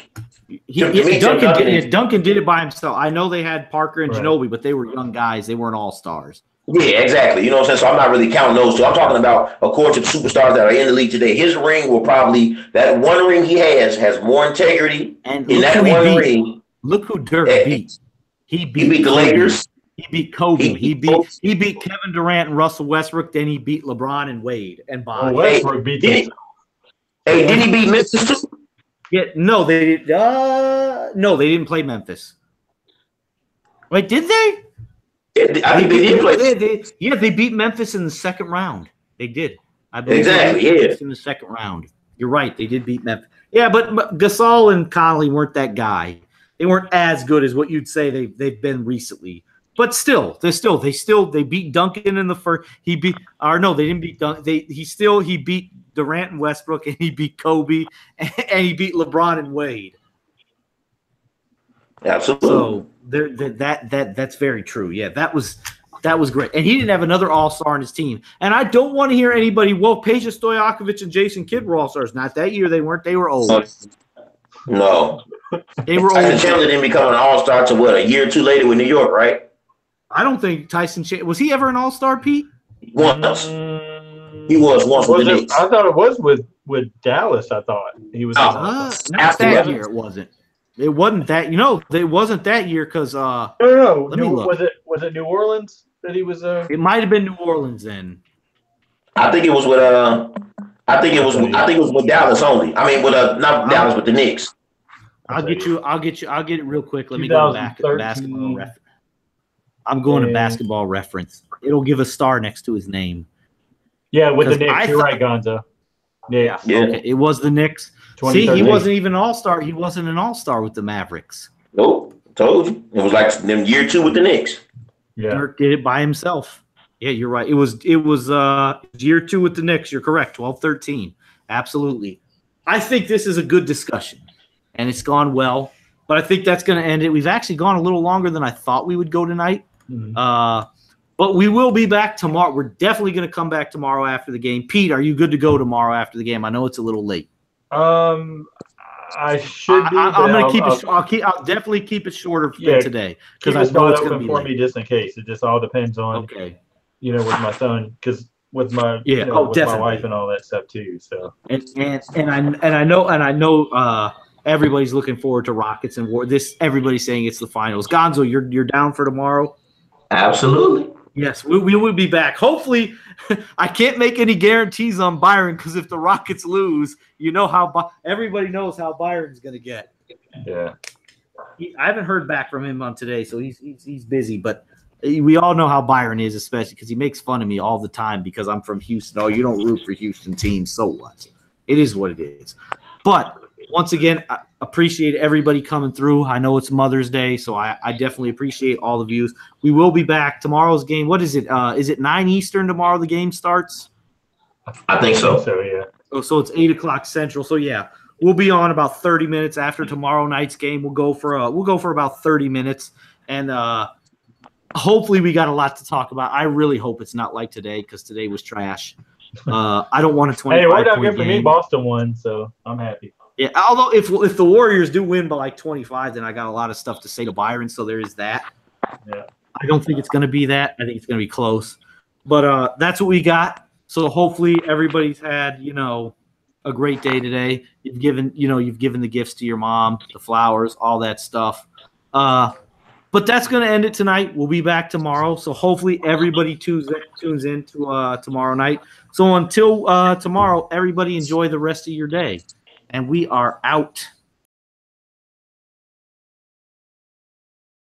Duncan did it by himself. I know they had Parker and Ginobili, but they were young guys. They weren't all stars. Yeah, exactly. You know what I'm saying? So I'm not really counting those two. I'm talking about, according to the superstars that are in the league today, his ring will probably, that one ring he has more integrity. And in that one ring. Look who Dirk beat. He beat the Lakers. He beat Kobe. He beat Kevin Durant and Russell Westbrook. Then he beat LeBron and Wade and Bob. Westbrook beat him. Did he beat Memphis too? Yeah, no, they didn't play Memphis. Wait, did they? Yeah, I think they did play. They beat Memphis in the second round. They did. I believe exactly. In the second round. You're right. They did beat Memphis. Yeah, but Gasol and Conley weren't that guy. They weren't as good as what you'd say they've been recently. But still, they beat Duncan in the first. They didn't beat Duncan. He beat Durant and Westbrook, and he beat Kobe, and he beat LeBron and Wade. Absolutely. So that's very true. Yeah, that was great. And he didn't have another all-star on his team. And I don't want to hear anybody. Well, Peja Stojakovic and Jason Kidd were all-stars. Not that year. They weren't. They were old. No, they were old. Tyson Chandler didn't become an all-star till a year or two later with New York, right? I don't think Tyson Chandler was he ever an all-star, Pete? Once. He was once with the Knicks. I thought it was with Dallas. I thought he was. Not that year. It wasn't. It wasn't that. It wasn't that year because. No. Let me look. Was it New Orleans that he was? It might have been New Orleans then. I think it was with. I think it was with Dallas only. I mean, with not Dallas, with the Knicks. I'll get it real quick. Let me go back to basketball reference. I'm going to basketball reference. It'll give a star next to his name. Yeah, with the Knicks. You're right, Gonzo. Yeah. Okay. It was the Knicks. See, he wasn't even an all-star. He wasn't an all-star with the Mavericks. Nope. Told you. It was like year 2 with the Knicks. Yeah. Dirk did it by himself. Yeah, you're right. It was year 2 with the Knicks. You're correct. 12-13. Absolutely. I think this is a good discussion, and it's gone well. But I think that's going to end it. We've actually gone a little longer than I thought we would go tonight. Mhm. But we will be back tomorrow. We're definitely going to come back tomorrow after the game. Pete, are you good to go tomorrow after the game? I know it's a little late. I should be. I'm going to keep it. I'll definitely keep it shorter than today because I know it's going to be for late. me just in case. It just all depends on with my son because with my with my wife and all that stuff too. So and I know everybody's looking forward to Rockets and War. Everybody's saying it's the finals. Gonzo, you're down for tomorrow? Absolutely. Yes, we will be back. Hopefully, I can't make any guarantees on Byron because if the Rockets lose, you know how everybody knows how Byron's going to get. Yeah, I haven't heard back from him on today, so he's busy. But we all know how Byron is, especially because he makes fun of me all the time because I'm from Houston. Oh, you don't root for Houston teams, so what? It is what it is. But once again, I appreciate everybody coming through. I know it's Mother's Day, so I definitely appreciate all the views. We will be back. Tomorrow's game, what is it? Is it 9 Eastern tomorrow the game starts? I think so. Yeah. Oh, so it's 8 o'clock Central. So, yeah, we'll be on about 30 minutes after tomorrow night's game. We'll go for about 30 minutes. And hopefully we got a lot to talk about. I really hope it's not like today because today was trash. I don't want a 25-point game. Hey, it worked out good for me. Boston won, so I'm happy. Yeah, although if the Warriors do win by like 25, then I got a lot of stuff to say to Byron, so there is that. Yeah. I don't think it's going to be that. I think it's going to be close. But that's what we got. So hopefully everybody's had, a great day today. You've given the gifts to your mom, the flowers, all that stuff. But that's going to end it tonight. We'll be back tomorrow. So hopefully everybody tunes in to tomorrow night. So until tomorrow, everybody enjoy the rest of your day. And we are out.